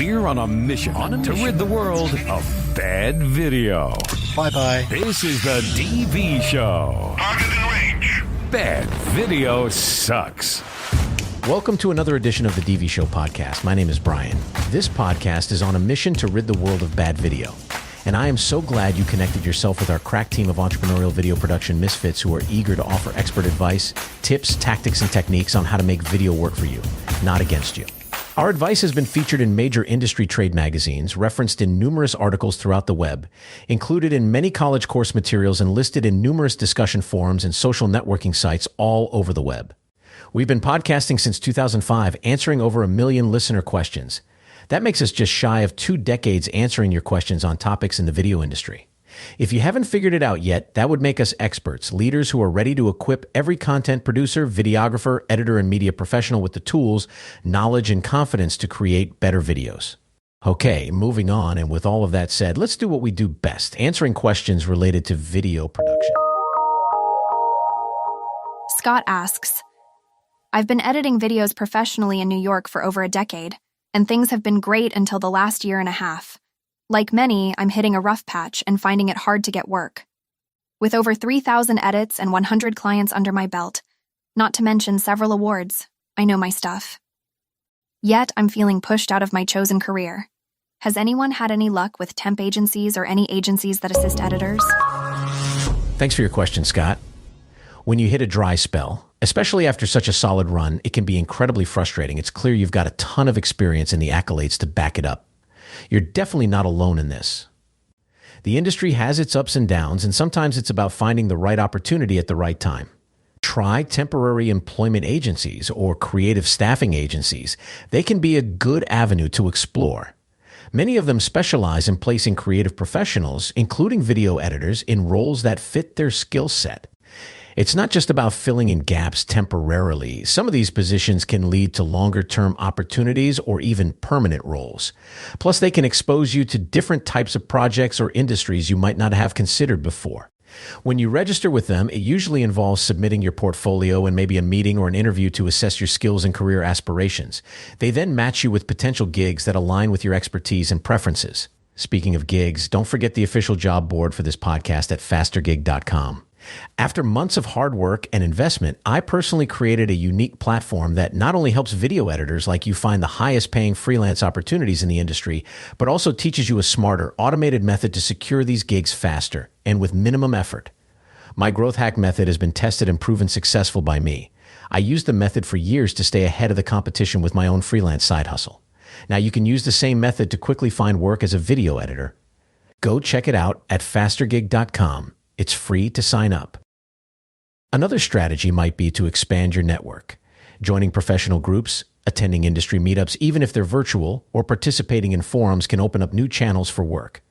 We're on a mission to rid the world of bad video. Bye-bye. This is the DV Show. Target in range. Bad video sucks. Welcome to another edition of the DV Show podcast. My name is Brian. This podcast is on a mission to rid the world of bad video. And I am so glad you connected yourself with our crack team of entrepreneurial video production misfits who are eager to offer expert advice, tips, tactics, and techniques on how to make video work for you, not against you. Our advice has been featured in major industry trade magazines, referenced in numerous articles throughout the web, included in many college course materials, and listed in numerous discussion forums and social networking sites all over the web. We've been podcasting since 2005, answering over 1 million listener questions. That makes us just shy of 2 decades answering your questions on topics in the video industry. If you haven't figured it out yet, that would make us experts, leaders who are ready to equip every content producer, videographer, editor, and media professional with the tools, knowledge, and confidence to create better videos. Okay, moving on, and with all of that said, let's do what we do best, answering questions related to video production. Scott asks, I've been editing videos professionally in New York for over a decade, and things have been great until the last year and a half. Like many, I'm hitting a rough patch and finding it hard to get work. With over 3,000 edits and 100 clients under my belt, not to mention several awards, I know my stuff. Yet, I'm feeling pushed out of my chosen career. Has anyone had any luck with temp agencies or any agencies that assist editors? Thanks for your question, Scott. When you hit a dry spell, especially after such a solid run, it can be incredibly frustrating. It's clear you've got a ton of experience and the accolades to back it up. You're definitely not alone in this. The industry has its ups and downs, and sometimes it's about finding the right opportunity at the right time. Try temporary employment agencies or creative staffing agencies. They can be a good avenue to explore. Many of them specialize in placing creative professionals, including video editors, in roles that fit their skill set. It's not just about filling in gaps temporarily. Some of these positions can lead to longer-term opportunities or even permanent roles. Plus, they can expose you to different types of projects or industries you might not have considered before. When you register with them, it usually involves submitting your portfolio and maybe a meeting or an interview to assess your skills and career aspirations. They then match you with potential gigs that align with your expertise and preferences. Speaking of gigs, don't forget the official job board for this podcast at fastergig.com. After months of hard work and investment, I personally created a unique platform that not only helps video editors like you find the highest paying freelance opportunities in the industry, but also teaches you a smarter, automated method to secure these gigs faster and with minimum effort. My growth hack method has been tested and proven successful by me. I used the method for years to stay ahead of the competition with my own freelance side hustle. Now you can use the same method to quickly find work as a video editor. Go check it out at fastergig.com. It's free to sign up. Another strategy might be to expand your network. Joining professional groups, attending industry meetups, even if they're virtual, or participating in forums can open up new channels for work.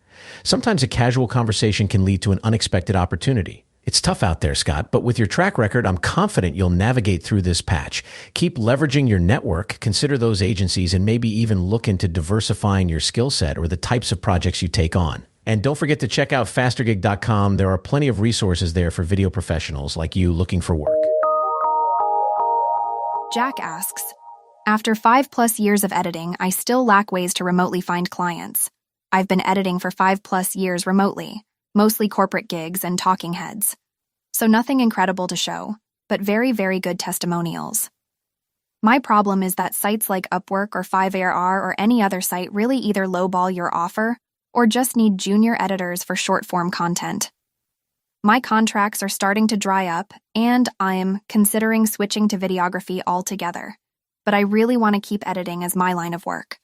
Sometimes a casual conversation can lead to an unexpected opportunity. It's tough out there, Scott, but with your track record, I'm confident you'll navigate through this patch. Keep leveraging your network, consider those agencies, and maybe even look into diversifying your skill set or the types of projects you take on. And don't forget to check out fastergig.com. There are plenty of resources there for video professionals like you looking for work. Jack asks, after 5+ years of editing, I still lack ways to remotely find clients. I've been editing for 5+ years remotely, mostly corporate gigs and talking heads. So nothing incredible to show, but very, very good testimonials. My problem is that sites like Upwork or 5ARR or any other site really either lowball your offer or just need junior editors for short-form content. My contracts are starting to dry up, and I'm considering switching to videography altogether, but I really want to keep editing as my line of work.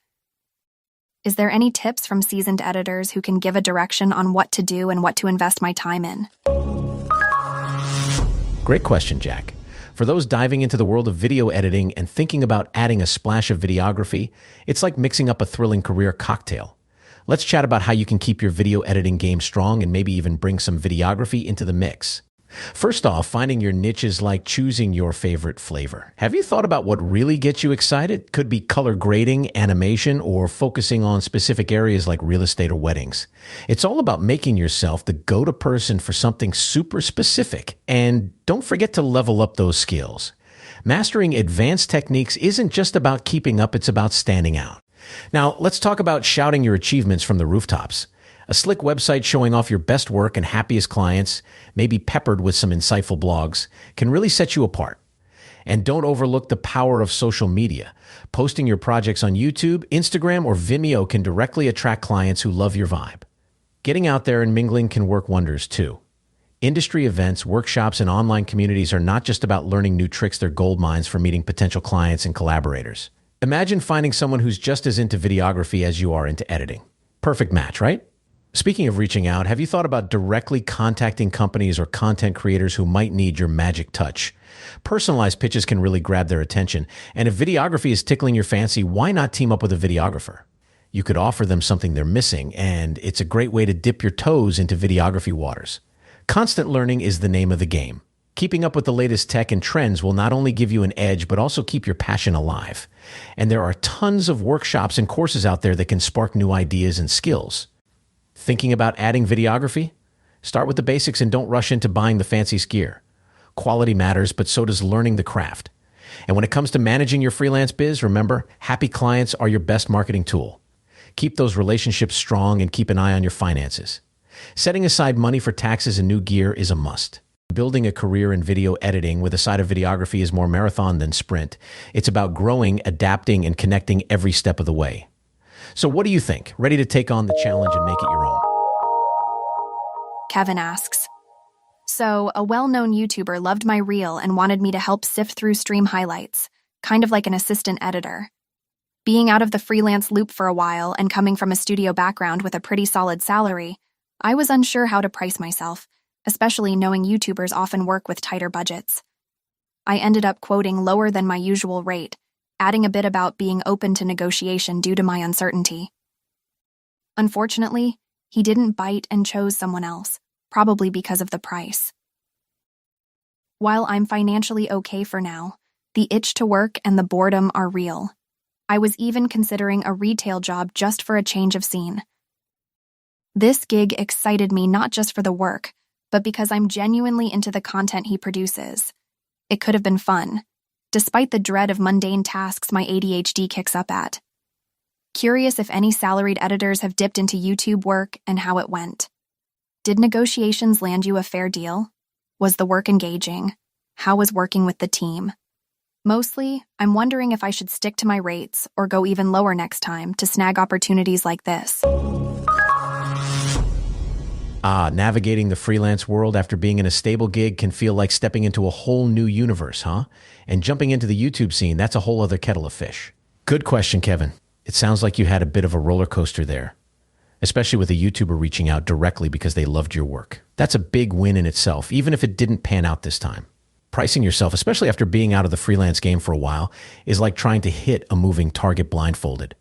Is there any tips from seasoned editors who can give a direction on what to do and what to invest my time in? Great question, Jack. For those diving into the world of video editing and thinking about adding a splash of videography, it's like mixing up a thrilling career cocktail. Let's chat about how you can keep your video editing game strong and maybe even bring some videography into the mix. First off, finding your niche is like choosing your favorite flavor. Have you thought about what really gets you excited? Could be color grading, animation, or focusing on specific areas like real estate or weddings. It's all about making yourself the go-to person for something super specific. And don't forget to level up those skills. Mastering advanced techniques isn't just about keeping up, it's about standing out. Now, let's talk about shouting your achievements from the rooftops. A slick website showing off your best work and happiest clients, maybe peppered with some insightful blogs, can really set you apart. And don't overlook the power of social media. Posting your projects on YouTube, Instagram, or Vimeo can directly attract clients who love your vibe. Getting out there and mingling can work wonders too. Industry events, workshops, and online communities are not just about learning new tricks, they're gold mines for meeting potential clients and collaborators. Imagine finding someone who's just as into videography as you are into editing. Perfect match, right? Speaking of reaching out, have you thought about directly contacting companies or content creators who might need your magic touch? Personalized pitches can really grab their attention, and if videography is tickling your fancy, why not team up with a videographer? You could offer them something they're missing, and it's a great way to dip your toes into videography waters. Constant learning is the name of the game. Keeping up with the latest tech and trends will not only give you an edge, but also keep your passion alive. And there are tons of workshops and courses out there that can spark new ideas and skills. Thinking about adding videography? Start with the basics and don't rush into buying the fanciest gear. Quality matters, but so does learning the craft. And when it comes to managing your freelance biz, remember, happy clients are your best marketing tool. Keep those relationships strong and keep an eye on your finances. Setting aside money for taxes and new gear is a must. Building a career in video editing with a side of videography is more marathon than sprint. It's about growing, adapting, and connecting every step of the way. So what do you think? Ready to take on the challenge and make it your own? Kevin asks, so a well-known YouTuber loved my reel and wanted me to help sift through stream highlights, kind of like an assistant editor. Being out of the freelance loop for a while and coming from a studio background with a pretty solid salary, I was unsure how to price myself, especially knowing YouTubers often work with tighter budgets. I ended up quoting lower than my usual rate, adding a bit about being open to negotiation due to my uncertainty. Unfortunately, he didn't bite and chose someone else, probably because of the price. While I'm financially okay for now, the itch to work and the boredom are real. I was even considering a retail job just for a change of scene. This gig excited me not just for the work, but because I'm genuinely into the content he produces. It could have been fun, despite the dread of mundane tasks my ADHD kicks up at. Curious if any salaried editors have dipped into YouTube work and how it went. Did negotiations land you a fair deal? Was the work engaging? How was working with the team? Mostly, I'm wondering if I should stick to my rates or go even lower next time to snag opportunities like this. Navigating the freelance world after being in a stable gig can feel like stepping into a whole new universe, huh? And jumping into the YouTube scene, that's a whole other kettle of fish. Good question, Kevin. It sounds like you had a bit of a roller coaster there, especially with a YouTuber reaching out directly because they loved your work. That's a big win in itself, even if it didn't pan out this time. Pricing yourself, especially after being out of the freelance game for a while, is like trying to hit a moving target blindfolded.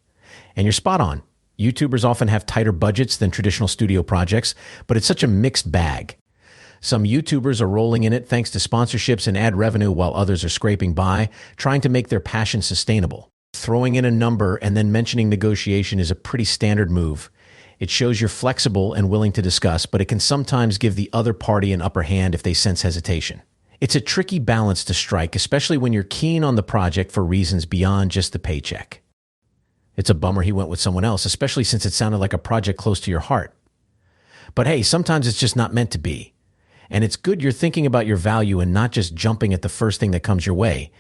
And you're spot on. YouTubers often have tighter budgets than traditional studio projects, but it's such a mixed bag. Some YouTubers are rolling in it thanks to sponsorships and ad revenue, while others are scraping by, trying to make their passion sustainable. Throwing in a number and then mentioning negotiation is a pretty standard move. It shows you're flexible and willing to discuss, but it can sometimes give the other party an upper hand if they sense hesitation. It's a tricky balance to strike, especially when you're keen on the project for reasons beyond just the paycheck. It's a bummer he went with someone else, especially since it sounded like a project close to your heart. But hey, sometimes it's just not meant to be. And it's good you're thinking about your value and not just jumping at the first thing that comes your way,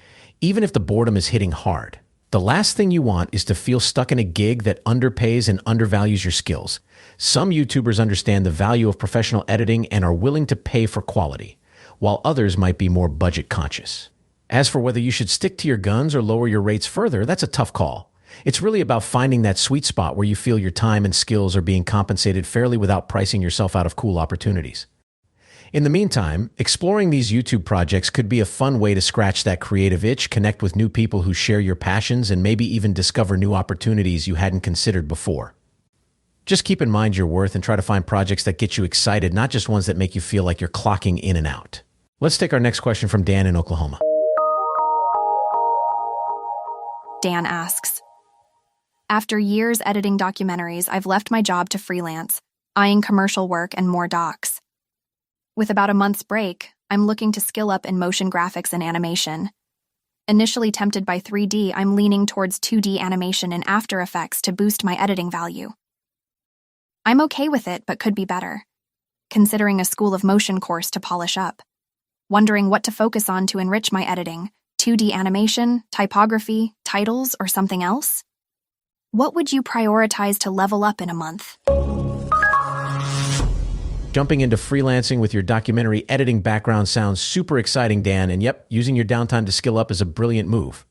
even if the boredom is hitting hard. The last thing you want is to feel stuck in a gig that underpays and undervalues your skills. Some YouTubers understand the value of professional editing and are willing to pay for quality, while others might be more budget conscious. As for whether you should stick to your guns or lower your rates further, that's a tough call. It's really about finding that sweet spot where you feel your time and skills are being compensated fairly without pricing yourself out of cool opportunities. In the meantime, exploring these YouTube projects could be a fun way to scratch that creative itch, connect with new people who share your passions, and maybe even discover new opportunities you hadn't considered before. Just keep in mind your worth and try to find projects that get you excited, not just ones that make you feel like you're clocking in and out. Let's take our next question from Dan in Oklahoma. Dan asks, after years editing documentaries, I've left my job to freelance, eyeing commercial work and more docs. With about a month's break, I'm looking to skill up in motion graphics and animation. Initially tempted by 3D, I'm leaning towards 2D animation in After Effects to boost my editing value. I'm okay with it, but could be better. Considering a School of Motion course to polish up. Wondering what to focus on to enrich my editing: 2D animation, typography, titles, or something else? What would you prioritize to level up in a month? Jumping into freelancing with your documentary editing background sounds super exciting, Dan, and yep, using your downtime to skill up is a brilliant move.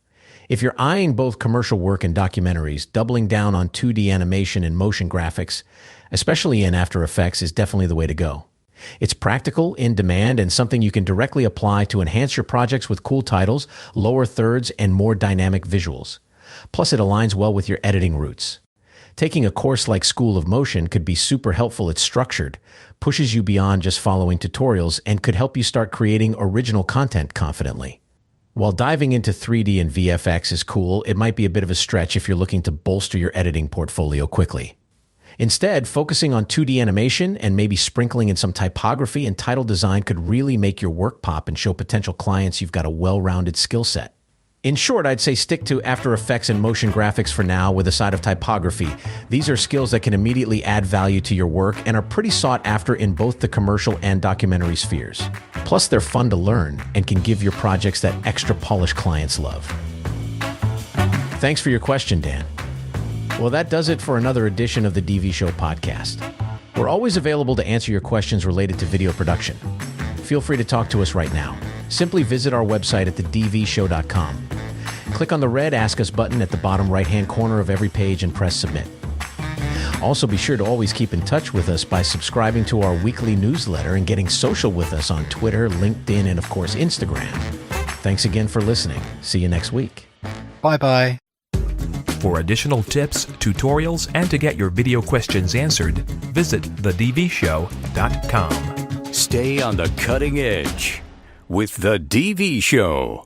If you're eyeing both commercial work and documentaries, doubling down on 2D animation and motion graphics, especially in After Effects, is definitely the way to go. It's practical, in demand, and something you can directly apply to enhance your projects with cool titles, lower thirds, and more dynamic visuals. Plus, it aligns well with your editing roots. Taking a course like School of Motion could be super helpful. It's structured, pushes you beyond just following tutorials, and could help you start creating original content confidently. While diving into 3D and VFX is cool, it might be a bit of a stretch if you're looking to bolster your editing portfolio quickly. Instead, focusing on 2D animation and maybe sprinkling in some typography and title design could really make your work pop and show potential clients you've got a well-rounded skill set. In short, I'd say stick to After Effects and motion graphics for now with a side of typography. These are skills that can immediately add value to your work and are pretty sought after in both the commercial and documentary spheres. Plus, they're fun to learn and can give your projects that extra polish clients love. Thanks for your question, Dan. Well, that does it for another edition of the DV Show podcast. We're always available to answer your questions related to video production. Feel free to talk to us right now. Simply visit our website at thedvshow.com. Click on the red Ask Us button at the bottom right-hand corner of every page and press Submit. Also, be sure to always keep in touch with us by subscribing to our weekly newsletter and getting social with us on Twitter, LinkedIn, and of course, Instagram. Thanks again for listening. See you next week. Bye-bye. For additional tips, tutorials, and to get your video questions answered, visit thedvshow.com. Stay on the cutting edge with The DV Show.